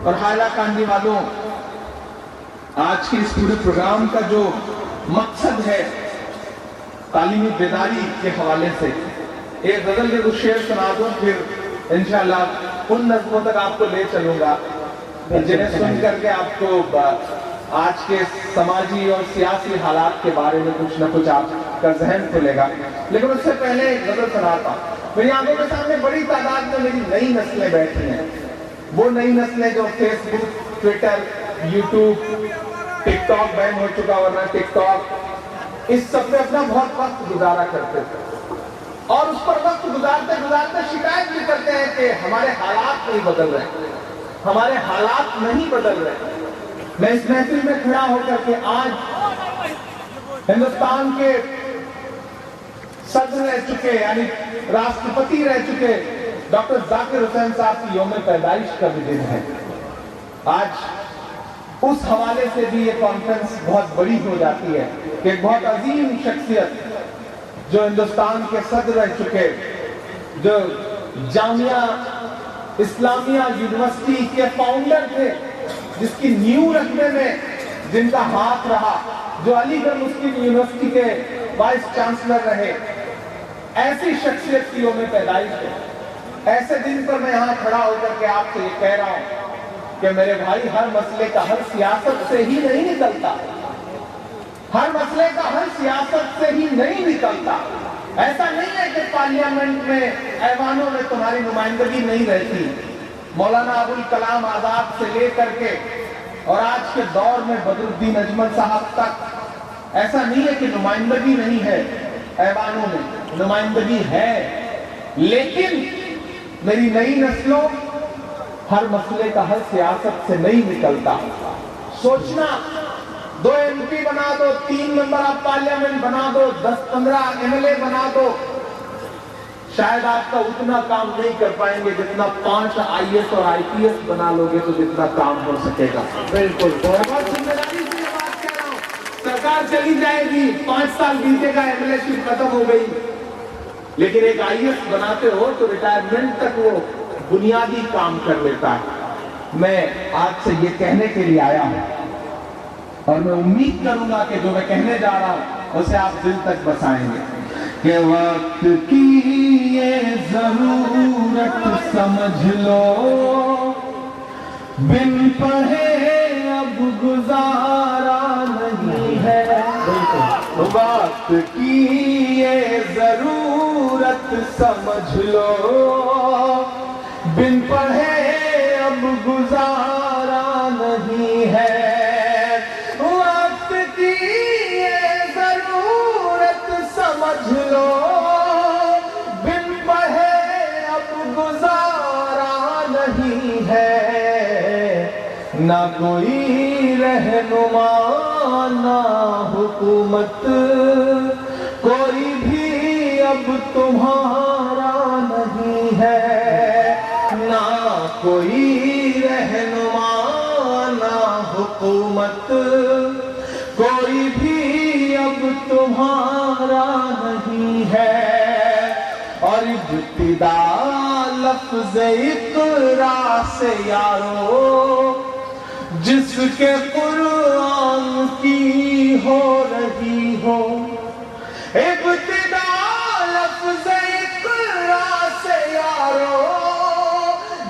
اور حائلہ کاندھی والوں، آج کے اس پورے پروگرام کا جو مقصد ہے تعلیمی بیداری کے حوالے سے ایک غزل کے کچھ شعر سنا دوں، پھر انشاءاللہ ان نظموں تک آپ کو لے چلوں گا جنہیں سن کر کے آپ کو آج کے سماجی اور سیاسی حالات کے بارے میں کچھ نہ کچھ آپ کا ذہن کھلے گا۔ لیکن اس سے پہلے ایک غزل سناتا ہوں۔ میری آنکھوں کے سامنے بڑی تعداد میں میری نئی نسلیں بیٹھی ہیں، وہ نئی نسلیں جو فیس بک، ٹویٹر، یوٹیوب، ٹک ٹاک بین ہو چکا ورنہ ٹک ٹاک، اس سب میں اپنا بہت وقت گزارا کرتے تھے اور اس پر وقت گزارتے گزارتے شکایت بھی کرتے ہیں کہ ہمارے حالات نہیں بدل رہے، ہمارے حالات نہیں بدل رہے۔ میں اس محفل میں کھڑا ہو کر کے آج ہندوستان کے صدر رہ چکے یعنی راشٹرپتی رہ چکے ڈاکٹر ذاکر حسین صاحب کی یوم پیدائش کا بھی دن ہے۔ آج اس حوالے سے بھی یہ کانفرنس بہت بڑی ہو جاتی ہے کہ ایک بہت عظیم شخصیت جو ہندوستان کے صدر رہ چکے، جو جامعہ اسلامیہ یونیورسٹی کے فاؤنڈر تھے، جس کی نیو رکھنے میں جن کا ہاتھ رہا، جو علی گڑھ مسلم یونیورسٹی کے وائس چانسلر رہے، ایسی شخصیت کی یوم پیدائش ہے۔ ایسے دن پر میں یہاں کھڑا ہو کر کے آپ سے یہ کہہ رہا ہوں کہ میرے بھائی، ہر مسئلے کا حل سیاست سے ہی نہیں نکلتا، ہر مسئلے کا حل سیاست سے ہی نہیں نکلتا۔ ایسا نہیں ہے کہ پارلیمنٹ میں ایوانوں میں تمہاری نمائندگی نہیں رہتی۔ مولانا ابوالکلام آزاد سے لے کر کے اور آج کے دور میں بدر الدین اجمل صاحب تک ایسا نہیں ہے کہ نمائندگی نہیں ہے، ایوانوں میں نمائندگی ہے، لیکن میری نئی نسلوں، ہر مسئلے کا حل سیاست سے نہیں نکلتا۔ سوچنا، 2 MP بنا دو، 3 ممبر آف پارلیمنٹ بنا دو، 10-15 MLA بنا دو، شاید آپ کا اتنا کام نہیں کر پائیں گے جتنا 5 IAS اور IPS بنا لو گے تو جتنا کام ہو سکے گا۔ بالکل، بہت ذمہ داری سے یہ بات کہہ رہا ہوں۔ سرکار چلی جائے گی، 5 سال بیتے گا، MLA شپ ختم ہو گئی، لیکن ایک IAS بناتے ہو تو ریٹائرمنٹ تک وہ بنیادی کام کر لیتا ہے۔ میں آج سے یہ کہنے کے لیے آیا ہوں اور میں امید کروں گا کہ جو میں کہنے جا رہا ہوں اسے آپ دل تک بسائیں گے کہ وقت کی یہ ضرورت سمجھ لو، بن پڑھے اب گزارا نہیں ہے۔ وقت کی یہ ضرورت سمجھ لو، بن پڑھے اب گزارا نہیں ہے۔ وقت کی یہ ضرورت سمجھ لو، بن پڑھے اب گزارا نہیں ہے۔ نہ کوئی رہنما نہ حکومت، کوئی بھی اب تمہارا نہیں ہے۔ نہ کوئی رہنما نہ حکومت، کوئی بھی اب تمہارا نہیں ہے۔ اور ابتدا لفظ اقرا سے یارو، جس کے قرآن کی ہو رہی ہو۔ ابتدا لفظ اقرا سے یارو،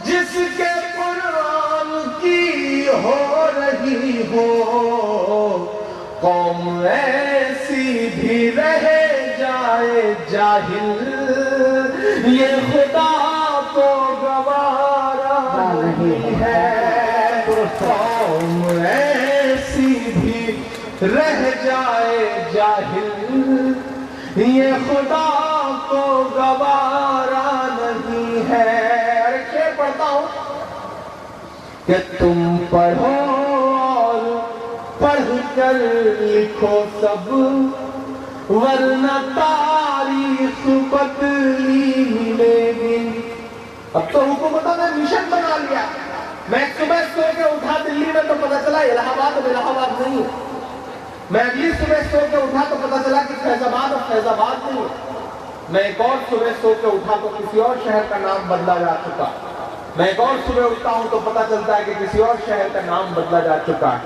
جس کے قرآن کی ہو رہی ہو۔ قوم ایسی بھی رہ جائے جاہل، یہ خدا کو گوارا نہیں ہے۔ قوم ایسی بھی رہ جائے جاہل، یہ خدا کو گوارا نہیں ہے۔ اور شعر پڑھتا ہوں کہ تم پڑھو اور پڑھ کر لکھو سب، ورنہ تاریخ بدلی ملے گی۔ اب تو حکومتوں نے مشن بنا لیا۔ میں صبح سو کے اٹھا دلی میں تو پتہ چلا الہ آباد اب الہ آباد نہیں ہے۔ میں اگلی صبح سو کے اٹھا تو پتہ چلا کہ فیض آباد اب فیض آباد نہیں ہے۔ میں ایک اور صبح سو کے اٹھا تو کسی اور شہر کا نام بدلا جا چکا۔ میں ایک اور صبح اٹھتا ہوں تو پتہ چلتا ہے کہ کسی اور شہر کا نام بدلا جا چکا ہے.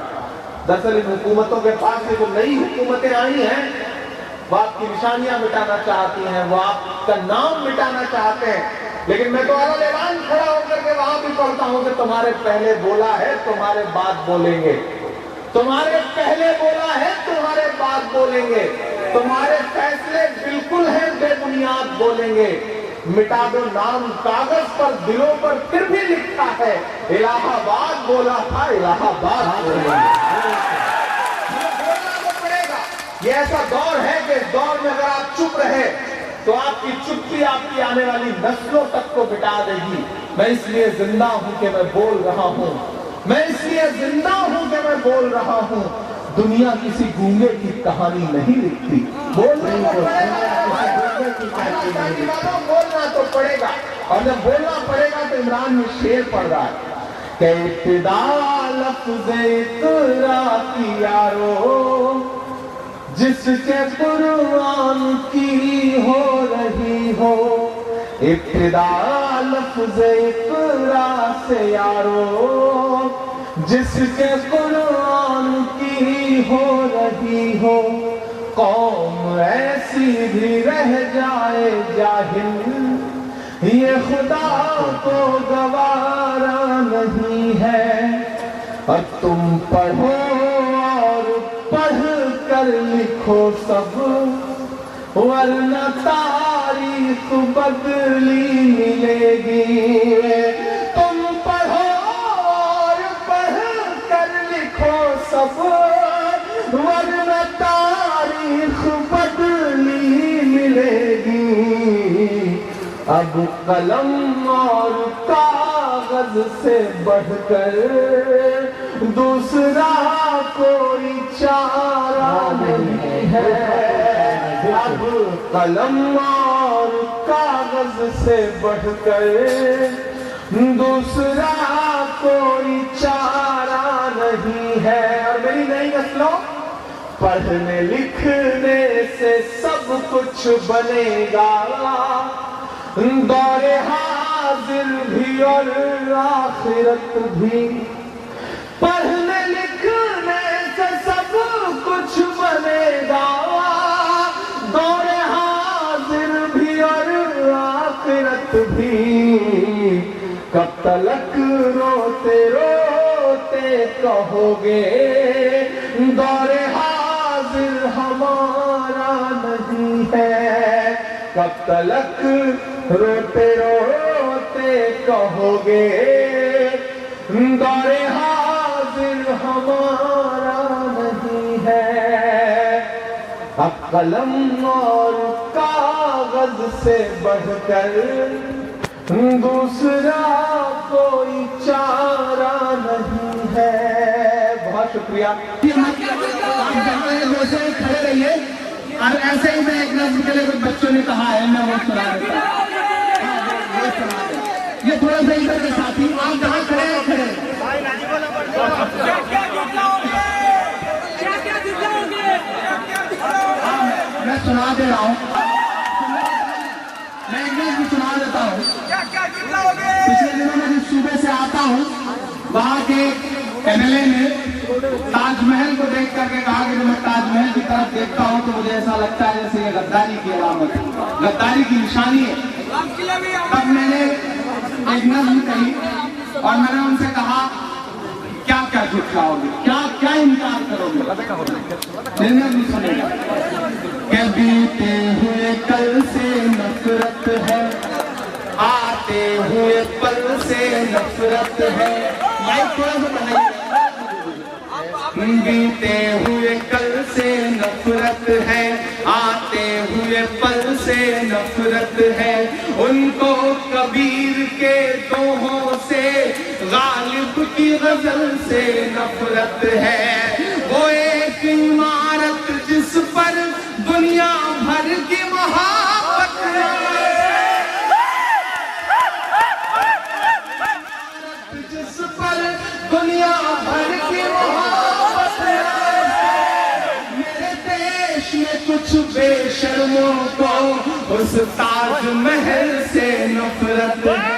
دراصل ان حکومتوں کے پاس یہ جو نئی حکومتیں آئی ہیں وہ آپ کی نشانیاں مٹانا چاہتی ہیں, وہ آپ کا نام مٹانا چاہتے ہیں. لیکن میں تو اعلیٰ اعلان کھڑا ہو کر کے وہاں بھی پڑھتا ہوں کہ تمہارے پہلے بولا ہے تمہارے بعد بولیں گے, تمہارے پہلے بولا ہے تمہارے بعد بولیں گے, تمہارے فیصلے بالکل ہیں بے بنیاد بولیں گے. مٹا دو نام کاغذ پر, دلوں پر پھر بھی لکھا ہے الہ آباد بولا تھا الہ آباد بولیں گے. بولنا تو پڑے گا. یہ ایسا دور ہے کہ اس دور میں اگر آپ چپ رہے تو آپ کی چپی آپ کی آنے والی نسلوں تک کو مٹا دے گی. میں اس لیے زندہ ہوں کہ میں بول رہا ہوں, میں اس لیے زندہ ہوں کہ میں بول رہا ہوں. دنیا کسی گونگے کی کہانی نہیں لکھتی. بولنا تو پڑے گا, بولنا تو پڑے گا. اور جب بولنا پڑے گا تو عمران میں شعر پڑھ رہا ہے کہ ابتدا لفظ اقرا کی یارو جس کے قرآن کی ہو رہی ہو, ابتدا لفظ اقرا سے یارو جس کے قرآن کی ہو رہی ہو. قوم ایسی بھی رہ جائے جاہل, یہ خدا کو گوارا نہیں ہے. اور تم پڑھو اور پڑھ کر لکھو سب, ورنہ تاریخ بدلی ملے گی. تم پڑھو اور پڑھ کر لکھو سب, ورنہ تاریخ بدلی ملے گی. اب قلم اور کاغذ سے بڑھ کر دوسرا کوئی چارہ نہیں ہے. اب قلم اور کاغذ سے بڑھ کر دوسرا کوئی چارہ نہیں ہے. اور میری نئی نسلوں, پڑھنے لکھنے سے سب کچھ بنے گا, دور حاضر بھی اور آخرت بھی. پڑھنے لکھنے سے سب کچھ بنے گا, دور حاضر بھی اور آخرت بھی. کب تلک روتے روتے کہو گے دور حاضر ہمارا نہیں ہے. کب تلک روتے روتے کہو گے دور حاضر ہمارا نہیں ہے. اب قلم اور کاغذ سے بڑھ کر دوسرا کوئی چارہ نہیں ہے. بہت شکریہ. کھڑے رہیے اور ایسے ہی میں ایک نظم کے لیے کچھ بچوں نے کہا ہے, میں وہ سنا دیتا ہوں. یہ تھوڑا سا ادھر کے ساتھی, آپ جہاں کھڑے ہیں کھڑے. میں سنا دے رہا ہوں, میں ایک نظم سنا دیتا ہوں. پچھلے دنوں میں جس صوبے سے آتا ہوں وہاں کے MLA نے تاج محل کو دیکھ کر کے کہا کہ جب میں تاج محل کی طرف دیکھتا ہوں تو مجھے ایسا لگتا ہے جیسے یہ غداری کی علامت ہے, غداری کی نشانی ہے. تب میں نے ایک نظم کہی اور میں نے ان سے کہا کیا کیا جھٹلاؤ گے, کیا کیا انکار کرو گے. نظم سنے گا کہ بیتے ہوئے کل سے نفرت ہے, آتے ہوئے پل سے نفرت ہے. تھوڑا سا بنائیے. بیتے ہوئے کل سے نفرت ہے, آتے ہوئے پل سے نفرت ہے. ان کو کبیر کے دوہوں سے, غالب کی غزل سے نفرت ہے. وہ ایک عمارت جس پر دنیا بھر کی محبت ہے, جس پر دنیا بھر کی محبت ہے. میرے دیش میں کچھ بے شرموں کو اس تاج محل سے نفرت ہے.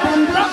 15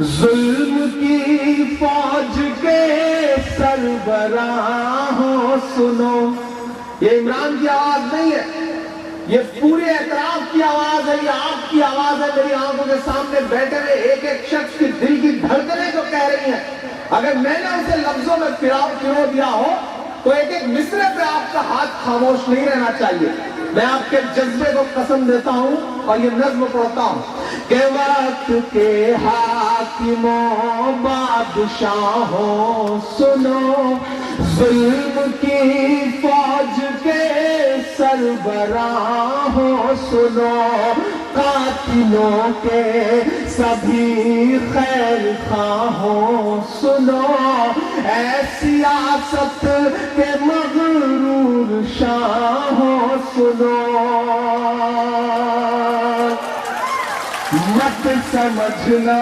ظلم کی فوج کے سربراہ ہو سنو. یہ عمران کی آواز نہیں ہے، یہ پورے اعتراف کی آواز ہے، یہ آپ کی آواز ہے. میری آنکھوں کے سامنے بیٹھے ہوئے ایک ایک شخص کی دل کی دھڑکنیں جو کہہ رہی ہیں. اگر میں نے اسے لفظوں میں پرو دیا ہو تو ایک ایک مصرے پہ آپ کا ہاتھ خاموش نہیں رہنا چاہیے. میں آپ کے جذبے کو قسم دیتا ہوں اور یہ نظم پڑھتا ہوں کہ وقت کے حاکموں بادشاہوں سنو، ظلم کی فوج کے سربراہوں سنو، قاتلوں کے سبھی خیر خواہوں سنو، اے سیاست کے مغرور شاہوں سنو. مت سمجھنا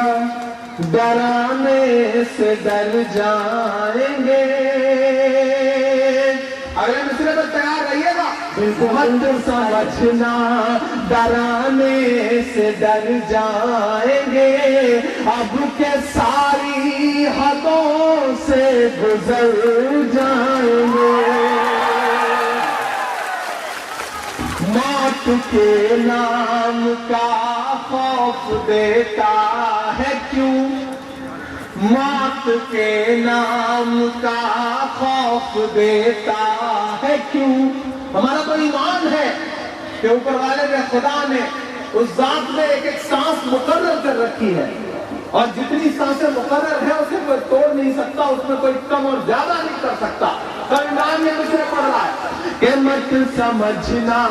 ڈرانے سے ڈر جائیں گے. اگلے مصرے پر تیار رہیے گا. مت سمجھنا ڈرانے سے ڈر جائیں گے، اب کے ساری حدوں سے گزر جائیں گے. موت کے نام کا خوف دیتا ہے کیوں، موت کے نام کا خوف دیتا ہے کیوں. ہمارا تو ایمان ہے کہ اوپر والے نے خدا نے اس ذات میں ایک ایک سانس مقرر کر رکھی ہے، اور جتنی سانسیں مقرر ہیں اسے کوئی توڑ نہیں سکتا، اس میں کوئی کم اور زیادہ نہیں کر سکتا. تو عمران یہ مجھے پڑھ رہا ہے کہ مت سمجھنا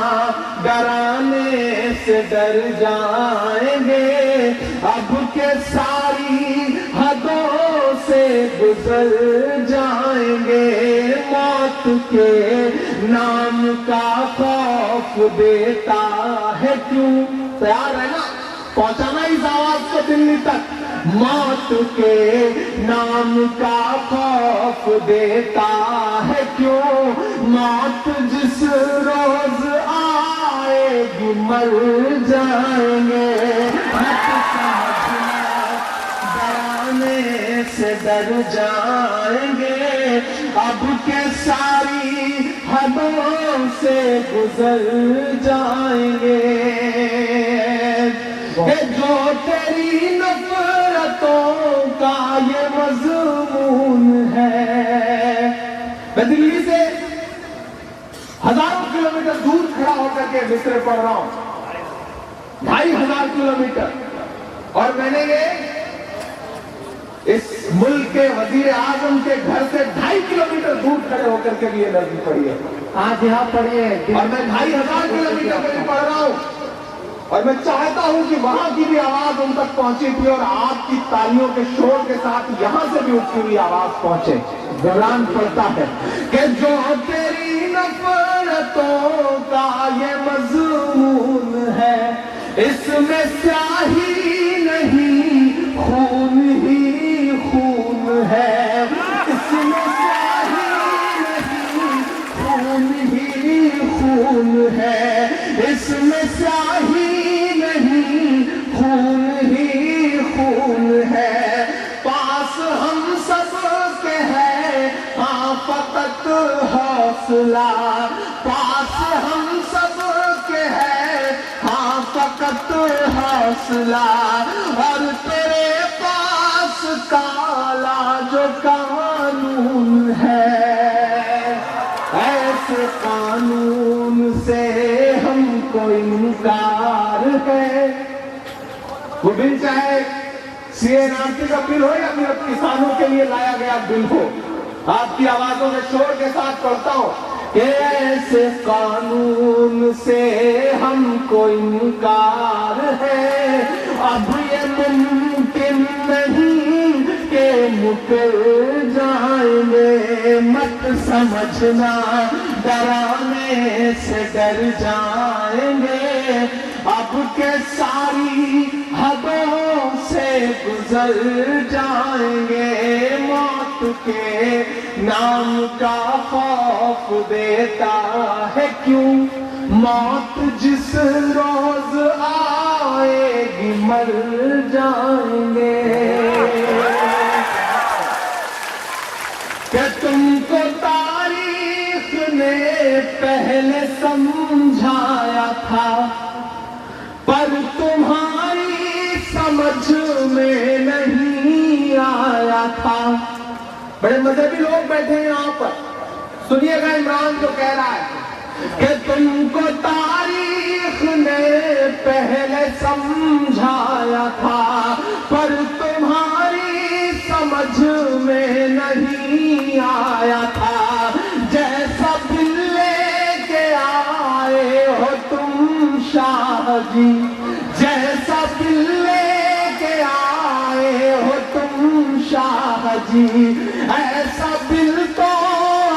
ڈرانے سے ڈر جائیں گے، اب کے ساری حدوں سے گزر جائیں گے. موت کے نام کا خوف دیتا ہے کیوں. تیار ہے نا پہنچانا اس آواز کو دلی تک. موت کے نام کا خوف دیتا ہے کیوں، موت جس روز آئے گی مر جائیں گے. مت سمجھنا ڈرانے سے ڈر جائیں گے، اب کے ساری حدوں سے گزر جائیں گے. کہ جو تیری نفرتوں کا یہ مضمون ہے. میں دلی سے ہزاروں کلومیٹر دور کھڑا ہو کر کے مصرے پڑھ رہا ہوں، 2500 کلومیٹر، اور میں نے یہ اس ملک کے وزیر اعظم کے گھر سے 2.5 کلومیٹر دور کھڑے ہو کر کے بھی یہ نظم پڑھی ہے. آج یہاں پڑھے اور میں 2500 کلومیٹر پہ بھی پڑھ رہا ہوں، اور میں چاہتا ہوں کہ وہاں کی بھی آواز ان تک پہنچی تھی اور آپ کی تالیوں کے شور کے ساتھ یہاں سے بھی اٹھتی ہوئی آواز پہنچے. قرآن پڑھتا ہے کہ جو تیری نفرتوں کا یہ مضمون ہے، اس میں سیاہی نہیں خون ہی خون ہے، اس میں سیاہی نہیں خون ہی خون ہے، اس میں سیاہی نہیں خون ہی خون ہے. پاس ہم سب کے ہے ہاں فقط حوصلہ، پاس ہم سب کے ہے ہاں فقط حوصلہ، اور تیرے پاس کالا جو قانون ہے، ایسے قانون سے ہم کو انکار ہے. وہ بل چاہے سی اے NRC کا بل ہو یا پھر کسانوں کے لیے لایا گیا بل ہو، آپ کی آوازوں میں شور کے ساتھ پڑھتا ہوں کہ ایسے قانون سے ہم کو انکار ہے. اب یہ ممکن نہیں کہ مکر جائیں گے. مت سمجھنا ڈرانے سے ڈر جائیں گے، اب کے ساری حدوں سے گزر جائیں گے. موت کے نام کا خوف دیتا ہے کیوں، موت جس روز آئے گی مر جائیں گے. سمجھ میں نہیں آیا تھا. بڑے مذہبی لوگ بیٹھے ہیں یہاں پر, سنیے گا عمران جو کہہ رہا ہے کہ تم کو تاریخ نے پہلے سمجھایا تھا پر تمہاری سمجھ میں نہیں آیا تھا. جیسا دل لے کے آئے ہو تم شاہ جی, جیسا دل لے کے آئے ہو تم شاہ جی, ایسا دل تو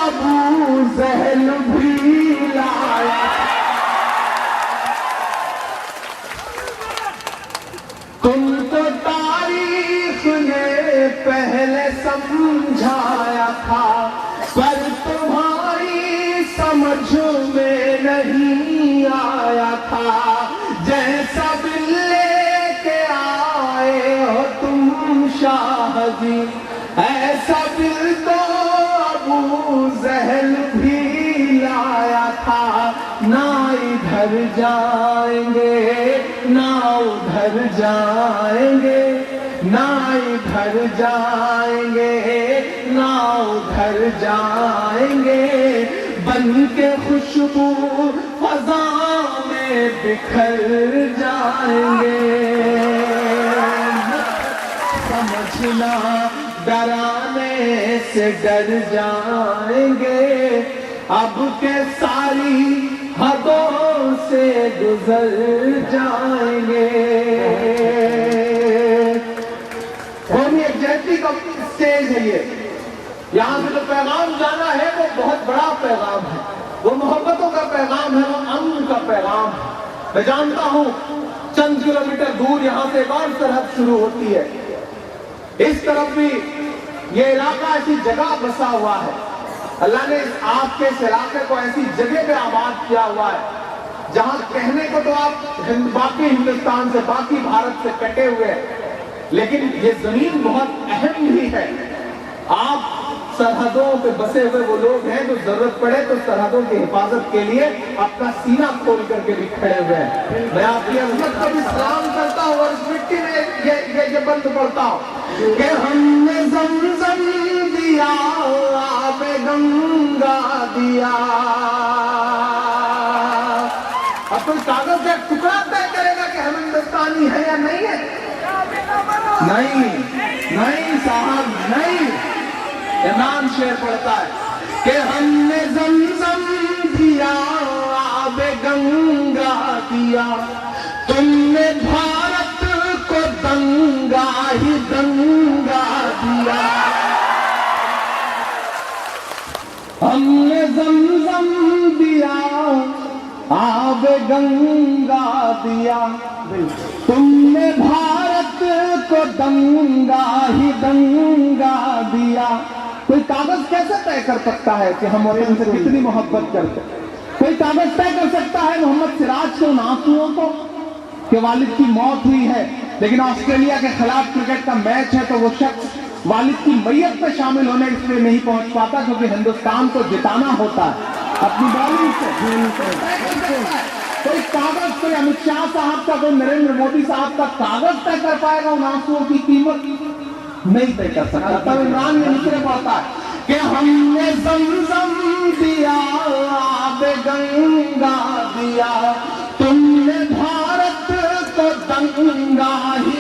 ابو جہل بھی لایا. تم کو تاریخ نے پہلے سمجھایا تھا پر تمہاری سمجھ میں نہیں آیا تھا. جیسا دل لے کے آئے ہو تم شاہ جی, ایسا دل تو ابو جہل بھی لایا تھا. نہ ادھر جائیں گے نہ ادھر جائیں گے, نہ ادھر جائیں گے نہ ادھر جائیں گے, بن کے خوشبو فضا میں بکھر جائیں گے. سمجھنا ڈرانے سے ڈر جائیں گے, اب کے ساری حدوں سے گزر جائیں گے. قومی یکجہتی کا اسٹیج ہے یہ, یہاں سے جو پیغام جانا ہے وہ بہت بڑا پیغام ہے, وہ محبتوں کا پیغام ہے, وہ امن کا پیغام ہے. میں جانتا ہوں چند کلومیٹر دور یہاں سے ایک اور سرحد شروع ہوتی ہے, اس طرف بھی یہ علاقہ ایسی جگہ بسا ہوا ہے. اللہ نے آپ کے اس علاقے کو ایسی جگہ پہ آباد کیا ہوا ہے جہاں کہنے کو تو آپ باقی ہندوستان سے, باقی بھارت سے کٹے ہوئے ہیں, لیکن یہ زمین بہت اہم بھی ہے. آپ سرحدوں پہ بسے ہوئے وہ لوگ ہیں جو ضرورت پڑے تو سرحدوں کی حفاظت کے لیے اپنا سینہ کھول کر کے بھی کھڑے ہوئے ہیں. میں آپ کی عظمت کو بھی سلام کرتا ہوں اور اس مٹی میں یہ بند پڑتا ہوں کہ ہم نے زمزم دیا, آب گنگا دیا. اب کوئی کاغذ کا ٹکڑا طے کرے گا کہ ہم ہندوستانی ہیں یا نہیں ہے؟ نہیں, نہیں صاحب نہیں. عمران شعر پڑھتا ہے کہ ہم نے زمزم دیا, آب گنگا دیا, تم نے بھارت کو دنگا ہی دنگا دیا. ہم نے زمزم دیا, آب گنگا دیا, تم نے بھارت کو دنگا ہی دنگا دیا. کوئی کاغذ کیسے طے کر سکتا ہے کہ ہم وطن سے کتنی محبت کرتے ہیں؟ کوئی کاغذ طے کر سکتا ہے محمد سراج کے ان آنسوؤں کو کہ والد کی موت ہوئی ہے لیکن آسٹریلیا کے خلاف کرکٹ کا میچ ہے تو وہ شخص والد کی میت میں شامل ہونے اس لیے نہیں پہنچ پاتا کیونکہ ہندوستان کو جتانا ہوتا ہے اپنی بالنگ سے. کوئی کاغذ, کوئی امت شاہ صاحب کا, کوئی نریندر مودی صاحب کا کاغذ طے کر پائے گا ان آنسوؤں کی قیمت؟ نہیں طے کر سکتا. تب عمران یہ مصرے پڑھتا ہے کہ ہم نے زمزم دیا, آب گنگا دیا, تم نے بھارت کو دنگا ہی